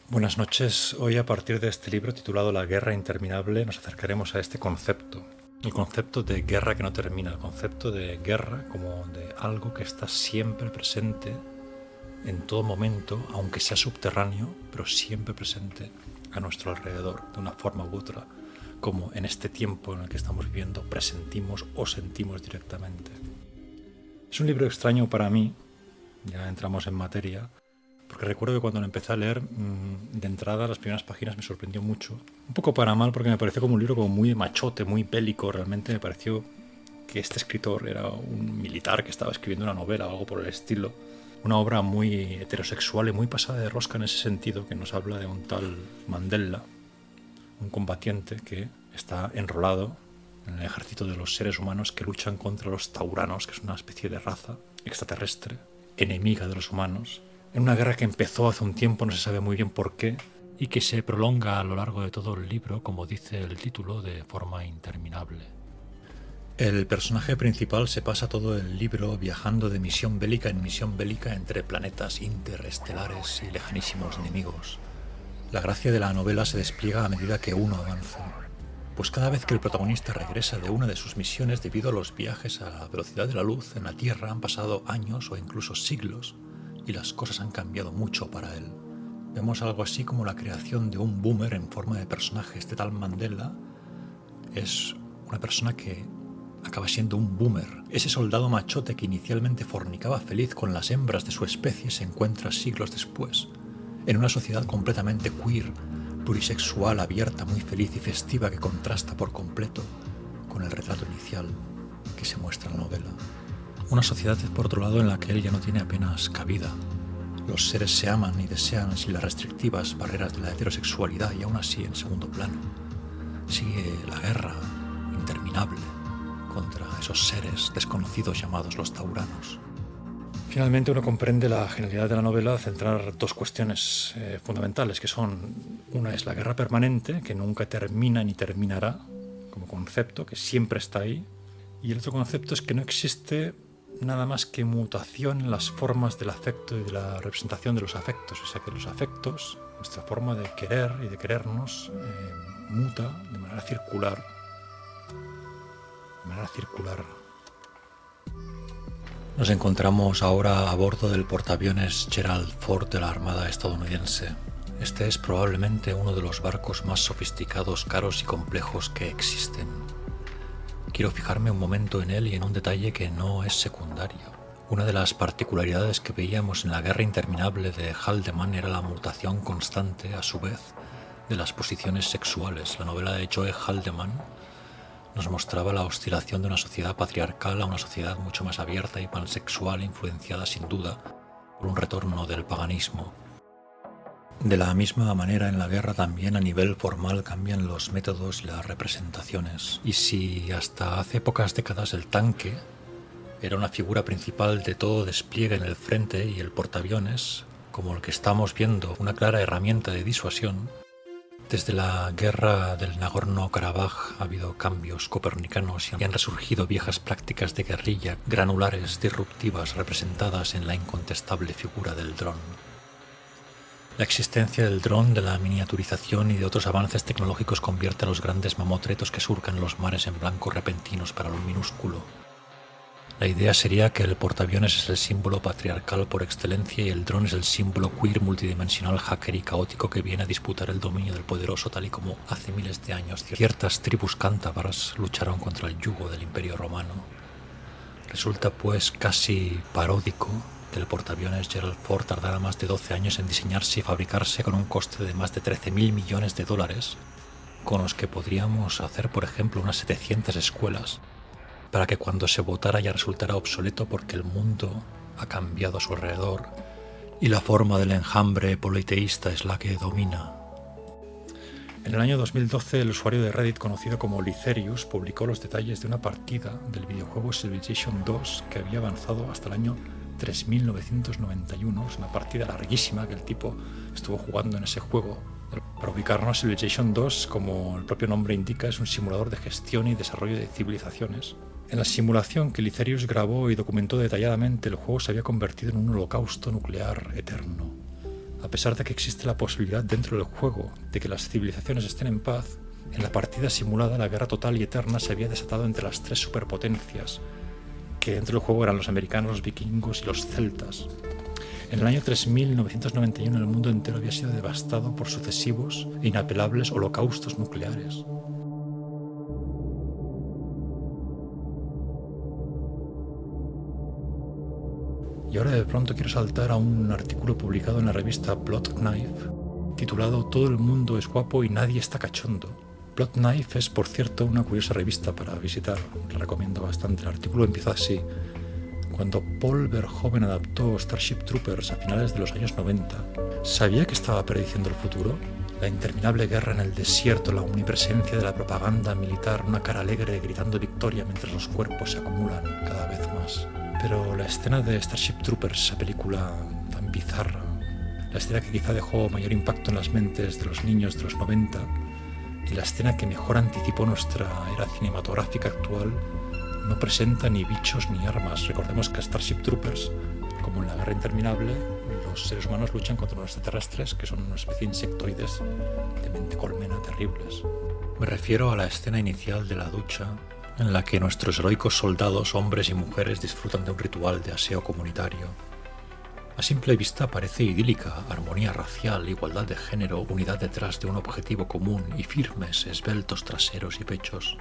Buenas noches. Hoy, a partir de este libro titulado La guerra interminable, nos acercaremos a este concepto. El concepto de guerra que no termina, el concepto de guerra como de algo que está siempre presente en todo momento, aunque sea subterráneo, pero siempre presente a nuestro alrededor, de una forma u otra, como en este tiempo en el que estamos viviendo presentimos o sentimos directamente. Es un libro extraño para mí, ya entramos en materia, porque recuerdo que cuando lo empecé a leer, de entrada, las primeras páginas me sorprendió mucho. Un poco para mal, porque me pareció como un libro como muy machote, muy bélico. Realmente me pareció que este escritor era un militar que estaba escribiendo una novela o algo por el estilo. Una obra muy heterosexual y muy pasada de rosca en ese sentido, que nos habla de un tal Mandela, un combatiente que está enrolado en el ejército de los seres humanos que luchan contra los tauranos, que es una especie de raza extraterrestre, enemiga de los humanos, en una guerra que empezó hace un tiempo, no se sabe muy bien por qué, y que se prolonga a lo largo de todo el libro, como dice el título, de forma interminable. El personaje principal se pasa todo el libro viajando de misión bélica en misión bélica entre planetas interestelares y lejanísimos enemigos. La gracia de la novela se despliega a medida que uno avanza, pues cada vez que el protagonista regresa de una de sus misiones debido a los viajes a la velocidad de la luz en la Tierra han pasado años o incluso siglos y las cosas han cambiado mucho para él. Vemos algo así como la creación de un boomer en forma de personaje. Este tal Mandela es una persona que acaba siendo un boomer. Ese soldado machote que inicialmente fornicaba feliz con las hembras de su especie se encuentra siglos después en una sociedad completamente queer, plurisexual, abierta, muy feliz y festiva, que contrasta por completo con el retrato inicial que se muestra en la novela. Una sociedad, por otro lado, en la que él ya no tiene apenas cabida. Los seres se aman y desean sin las restrictivas barreras de la heterosexualidad, y aún así, en segundo plano, sigue la guerra interminable contra esos seres desconocidos llamados los tauranos. Finalmente uno comprende la genialidad de la novela al centrar dos cuestiones fundamentales, que son: una es la guerra permanente, que nunca termina ni terminará como concepto, que siempre está ahí, y el otro concepto es que no existe nada más que mutación en las formas del afecto y de la representación de los afectos. O sea que los afectos, nuestra forma de querer y de querernos, muta de manera circular. Nos encontramos ahora a bordo del portaaviones Gerald Ford de la Armada estadounidense. Este es probablemente uno de los barcos más sofisticados, caros y complejos que existen. Quiero fijarme un momento en él y en un detalle que no es secundario. Una de las particularidades que veíamos en la guerra interminable de Haldeman era la mutación constante, a su vez, de las posiciones sexuales. La novela de Joe Haldeman nos mostraba la oscilación de una sociedad patriarcal a una sociedad mucho más abierta y pansexual, influenciada sin duda por un retorno del paganismo. De la misma manera, en la guerra también a nivel formal cambian los métodos y las representaciones. Y si hasta hace pocas décadas el tanque era una figura principal de todo despliegue en el frente y el portaaviones, como el que estamos viendo, una clara herramienta de disuasión, desde la guerra del Nagorno-Karabaj ha habido cambios copernicanos y han resurgido viejas prácticas de guerrilla granulares disruptivas representadas en la incontestable figura del dron. La existencia del dron, de la miniaturización y de otros avances tecnológicos convierte a los grandes mamotretos que surcan los mares en blancos repentinos para lo minúsculo. La idea sería que el portaaviones es el símbolo patriarcal por excelencia y el dron es el símbolo queer, multidimensional, hacker y caótico que viene a disputar el dominio del poderoso, tal y como hace miles de años ciertas tribus cántabras lucharon contra el yugo del Imperio Romano. Resulta pues casi paródico que el portaaviones Gerald Ford tardara más de 12 años en diseñarse y fabricarse con un coste de más de 13.000 millones de dólares, con los que podríamos hacer, por ejemplo, unas 700 escuelas, para que cuando se votara ya resultara obsoleto porque el mundo ha cambiado a su alrededor y la forma del enjambre politeísta es la que domina. En el año 2012, el usuario de Reddit conocido como Licerius publicó los detalles de una partida del videojuego Civilization 2 que había avanzado hasta el año 3991. Es una partida larguísima que el tipo estuvo jugando en ese juego. Para ubicarnos, Civilization 2, como el propio nombre indica, es un simulador de gestión y desarrollo de civilizaciones. En la simulación que Licerius grabó y documentó detalladamente, el juego se había convertido en un holocausto nuclear eterno. A pesar de que existe la posibilidad dentro del juego de que las civilizaciones estén en paz, en la partida simulada la guerra total y eterna se había desatado entre las tres superpotencias, que dentro del juego eran los americanos, los vikingos y los celtas. En el año 3991 el mundo entero había sido devastado por sucesivos e inapelables holocaustos nucleares. Y ahora de pronto quiero saltar a un artículo publicado en la revista Blood Knife, titulado Todo el mundo es guapo y nadie está cachondo. Blood Knife es, por cierto, una curiosa revista para visitar, la recomiendo bastante. El artículo empieza así: cuando Paul Verhoeven adaptó Starship Troopers a finales de los años 90, ¿sabía que estaba prediciendo el futuro? La interminable guerra en el desierto, la omnipresencia de la propaganda militar, una cara alegre gritando victoria mientras los cuerpos se acumulan cada vez más. Pero la escena de Starship Troopers, esa película tan bizarra, la escena que quizá dejó mayor impacto en las mentes de los niños de los 90 y la escena que mejor anticipó nuestra era cinematográfica actual, no presenta ni bichos ni armas. Recordemos que Starship Troopers, como en la Guerra Interminable, los seres humanos luchan contra los extraterrestres, que son una especie de insectoides de mente colmena terribles. Me refiero a la escena inicial de la ducha, en la que nuestros heroicos soldados, hombres y mujeres, disfrutan de un ritual de aseo comunitario. A simple vista parece idílica: armonía racial, igualdad de género, unidad detrás de un objetivo común y firmes, esbeltos traseros y pechos.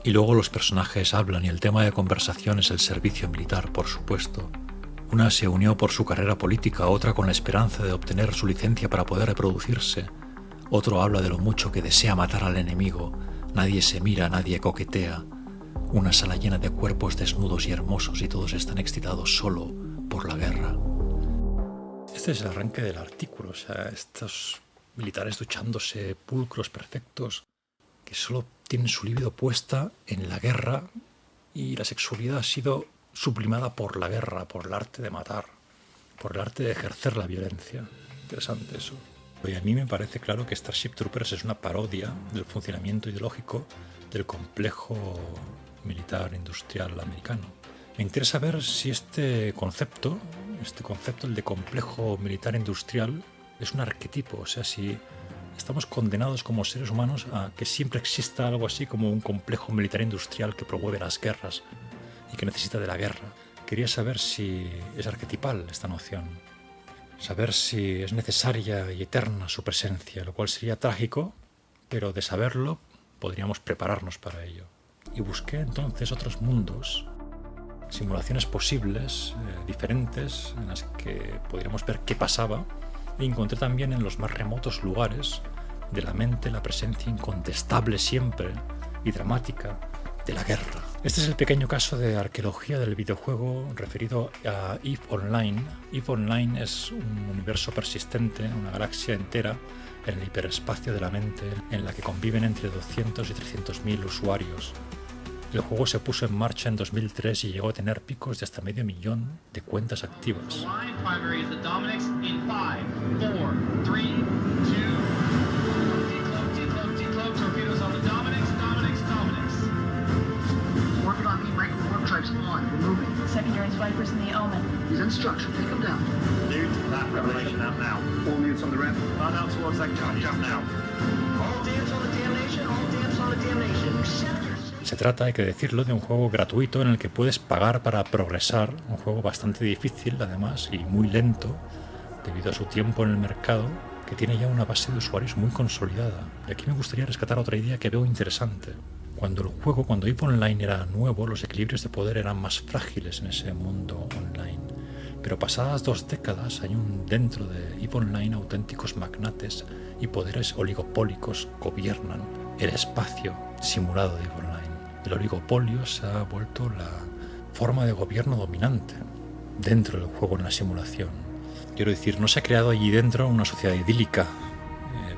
Y luego los personajes hablan y el tema de conversación es el servicio militar, por supuesto. Una se unió por su carrera política, otra con la esperanza de obtener su licencia para poder reproducirse. Otro habla de lo mucho que desea matar al enemigo. Nadie se mira, nadie coquetea. Una sala llena de cuerpos desnudos y hermosos y todos están excitados solo por la guerra. Este es el arranque del artículo, o sea, estos militares duchándose, pulcros perfectos, que solo tienen su libido puesta en la guerra, y la sexualidad ha sido sublimada por la guerra, por el arte de matar, por el arte de ejercer la violencia. Interesante eso. Y a mí me parece claro que Starship Troopers es una parodia del funcionamiento ideológico del complejo militar industrial americano. Me interesa ver si este concepto, el de complejo militar industrial, es un arquetipo, o sea, si estamos condenados como seres humanos a que siempre exista algo así como un complejo militar industrial que promueve las guerras y que necesita de la guerra. Quería saber si es arquetipal esta noción, saber si es necesaria y eterna su presencia, lo cual sería trágico, pero de saberlo podríamos prepararnos para ello. Y busqué entonces otros mundos, simulaciones posibles, diferentes, en las que podríamos ver qué pasaba, y encontré también en los más remotos lugares de la mente la presencia incontestable siempre y dramática de la guerra. Este es el pequeño caso de arqueología del videojuego referido a EVE Online. EVE Online es un universo persistente, una galaxia entera en el hiperespacio de la mente, en la que conviven entre 200 y 300.000 usuarios. El juego se puso en marcha en 2003 y llegó a tener picos de hasta 500.000 de cuentas activas. Se trata, hay que decirlo, de un juego gratuito en el que puedes pagar para progresar, un juego bastante difícil además y muy lento debido a su tiempo en el mercado, que tiene ya una base de usuarios muy consolidada. Y aquí me gustaría rescatar otra idea que veo interesante. Cuando EVE Online era nuevo, los equilibrios de poder eran más frágiles en ese mundo online. Pero pasadas 2 décadas hay dentro de EVE Online auténticos magnates y poderes oligopólicos gobiernan el espacio simulado de EVE Online. El oligopolio se ha vuelto la forma de gobierno dominante dentro del juego en la simulación. Quiero decir, no se ha creado allí dentro una sociedad idílica,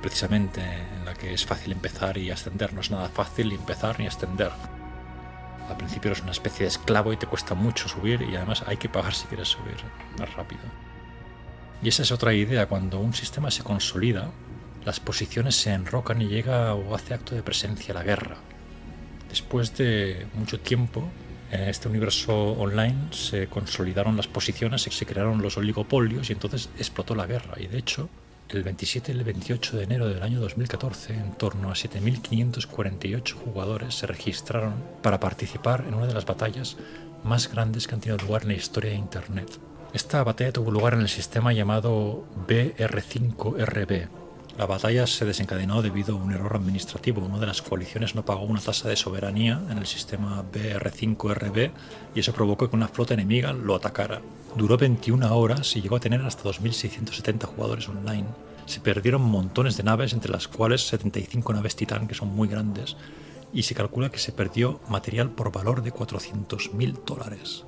precisamente en la que es fácil empezar y ascender. No es nada fácil ni empezar ni ascender. Al principio eres una especie de esclavo y te cuesta mucho subir, y además hay que pagar si quieres subir más rápido. Y esa es otra idea: cuando un sistema se consolida, las posiciones se enrocan y llega o hace acto de presencia la guerra. Después de mucho tiempo, En este universo online se consolidaron las posiciones, se crearon los oligopolios y entonces explotó la guerra. Y de hecho, el 27 y el 28 de enero del año 2014, en torno a 7.548 jugadores se registraron para participar en una de las batallas más grandes que han tenido lugar en la historia de Internet. Esta batalla tuvo lugar en el sistema llamado BR5RB. La batalla se desencadenó debido a un error administrativo. Una de las coaliciones no pagó una tasa de soberanía en el sistema BR5RB y eso provocó que una flota enemiga lo atacara. Duró 21 horas y llegó a tener hasta 2.670 jugadores online. Se perdieron montones de naves, entre las cuales 75 naves Titán, que son muy grandes, y se calcula que se perdió material por valor de $400.000.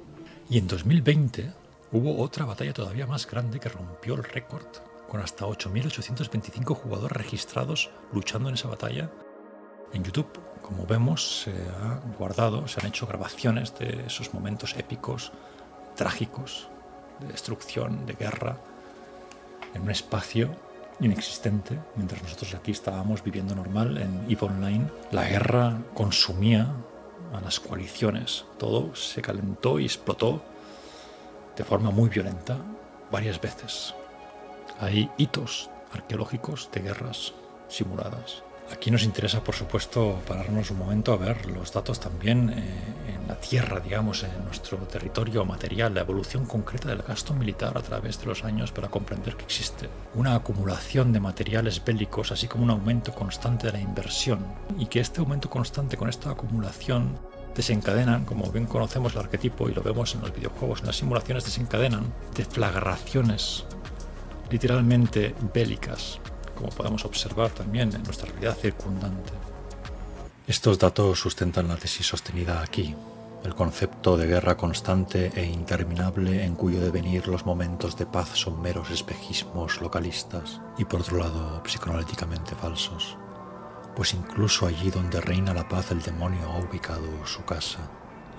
Y en 2020 hubo otra batalla todavía más grande que rompió el récord, con hasta 8.825 jugadores registrados luchando en esa batalla. En YouTube, como vemos, se han hecho grabaciones de esos momentos épicos, trágicos, de destrucción, de guerra, en un espacio inexistente, mientras nosotros aquí estábamos viviendo normal en EVE Online. La guerra consumía a las coaliciones, todo se calentó y explotó de forma muy violenta varias veces. Hay hitos arqueológicos de guerras simuladas. Aquí nos interesa, por supuesto, pararnos un momento a ver los datos también en la Tierra, digamos, en nuestro territorio material, la evolución concreta del gasto militar a través de los años para comprender que existe una acumulación de materiales bélicos, así como un aumento constante de la inversión, y que este aumento constante con esta acumulación desencadenan, como bien conocemos el arquetipo y lo vemos en los videojuegos, en las simulaciones, desencadenan deflagraciones literalmente bélicas, como podemos observar también en nuestra realidad circundante. Estos datos sustentan la tesis sostenida aquí, el concepto de guerra constante e interminable en cuyo devenir los momentos de paz son meros espejismos localistas y por otro lado psicoanalíticamente falsos, pues incluso allí donde reina la paz el demonio ha ubicado su casa.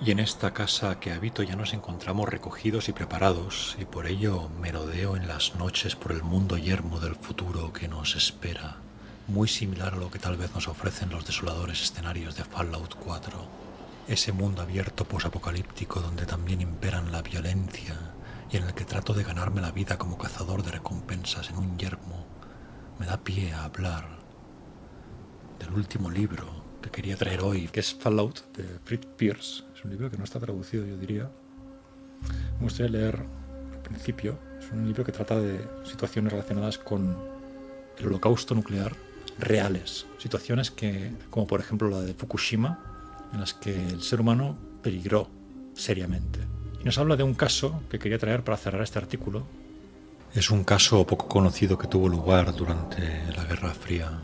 Y en esta casa que habito ya nos encontramos recogidos y preparados, y por ello merodeo en las noches por el mundo yermo del futuro que nos espera, muy similar a lo que tal vez nos ofrecen los desoladores escenarios de Fallout 4. Ese mundo abierto posapocalíptico donde también imperan la violencia y en el que trato de ganarme la vida como cazador de recompensas en un yermo, me da pie a hablar del último libro que quería traer hoy, que es Fallout, de Fritz Pierce. Es un libro que no está traducido, yo diría. Me gustaría leer al principio. Es un libro que trata de situaciones relacionadas con el holocausto nuclear reales. Situaciones que, como por ejemplo la de Fukushima, en las que el ser humano peligró seriamente. Y nos habla de un caso que quería traer para cerrar este artículo. Es un caso poco conocido que tuvo lugar durante la Guerra Fría.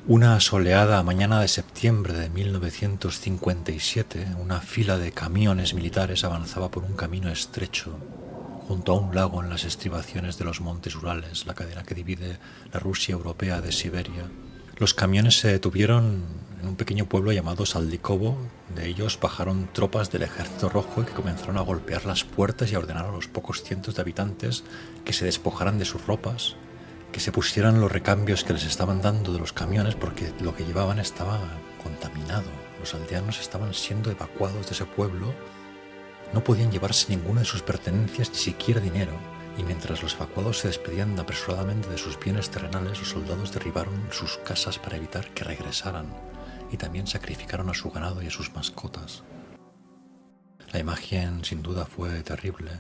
Una soleada mañana de septiembre de 1957, una fila de camiones militares avanzaba por un camino estrecho junto a un lago en las estribaciones de los montes Urales, la cadena que divide la Rusia europea de Siberia. Los camiones se detuvieron en un pequeño pueblo llamado Saldikovo. De ellos bajaron tropas del Ejército Rojo que comenzaron a golpear las puertas y a ordenar a los pocos cientos de habitantes que se despojaran de sus ropas, que se pusieran los recambios que les estaban dando de los camiones porque lo que llevaban estaba contaminado. Los aldeanos estaban siendo evacuados de ese pueblo, no podían llevarse ninguna de sus pertenencias, ni siquiera dinero. Y mientras los evacuados se despedían apresuradamente de sus bienes terrenales, los soldados derribaron sus casas para evitar que regresaran y también sacrificaron a su ganado y a sus mascotas. La imagen sin duda fue terrible.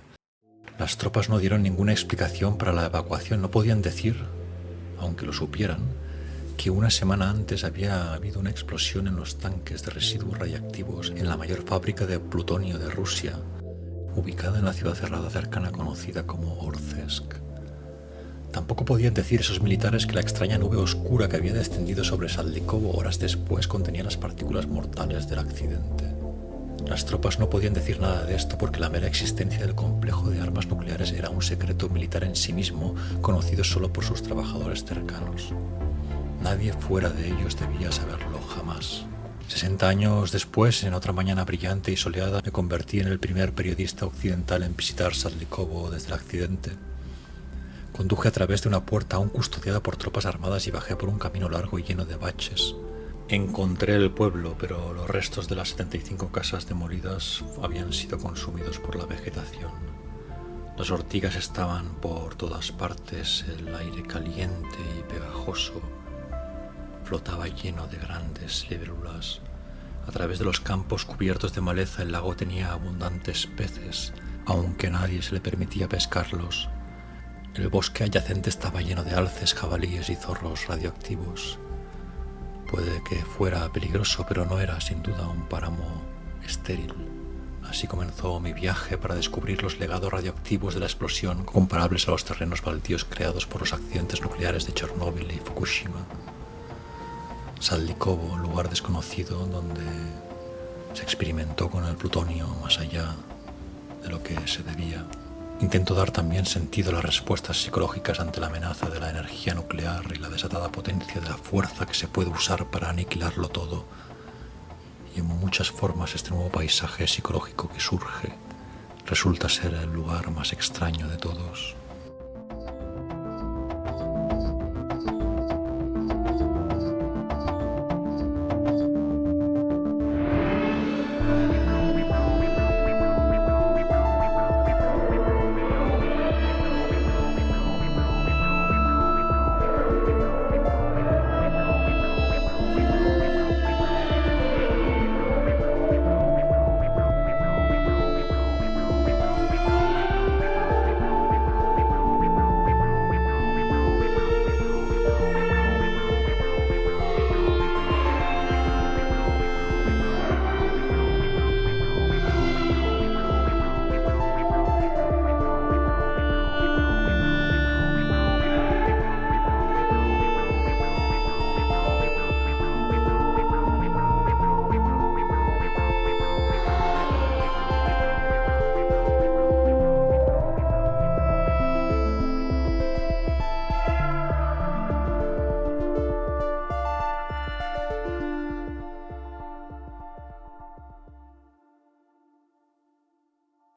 Las tropas no dieron ninguna explicación para la evacuación. No podían decir, aunque lo supieran, que una semana antes había habido una explosión en los tanques de residuos radiactivos en la mayor fábrica de plutonio de Rusia, ubicada en la ciudad cerrada cercana conocida como Orzesk. Tampoco podían decir esos militares que la extraña nube oscura que había descendido sobre Saldikovo horas después contenía las partículas mortales del accidente. Las tropas no podían decir nada de esto porque la mera existencia del complejo de armas nucleares era un secreto militar en sí mismo, conocido solo por sus trabajadores cercanos. Nadie fuera de ellos debía saberlo jamás. 60 años después, en otra mañana brillante y soleada, me convertí en el primer periodista occidental en visitar Saldikovo desde el accidente. Conduje a través de una puerta aún custodiada por tropas armadas y bajé por un camino largo y lleno de baches. Encontré el pueblo, pero los restos de las 75 casas demolidas habían sido consumidos por la vegetación. Las ortigas estaban por todas partes, el aire caliente y pegajoso flotaba lleno de grandes libélulas. A través de los campos cubiertos de maleza el lago tenía abundantes peces, aunque a nadie se le permitía pescarlos. El bosque adyacente estaba lleno de alces, jabalíes y zorros radioactivos. Puede que fuera peligroso, pero no era sin duda un páramo estéril. Así comenzó mi viaje para descubrir los legados radioactivos de la explosión, comparables a los terrenos baldíos creados por los accidentes nucleares de Chernóbil y Fukushima. Saldykovo, lugar desconocido donde se experimentó con el plutonio más allá de lo que se debía. Intento dar también sentido a las respuestas psicológicas ante la amenaza de la energía nuclear y la desatada potencia de la fuerza que se puede usar para aniquilarlo todo. Y en muchas formas este nuevo paisaje psicológico que surge resulta ser el lugar más extraño de todos.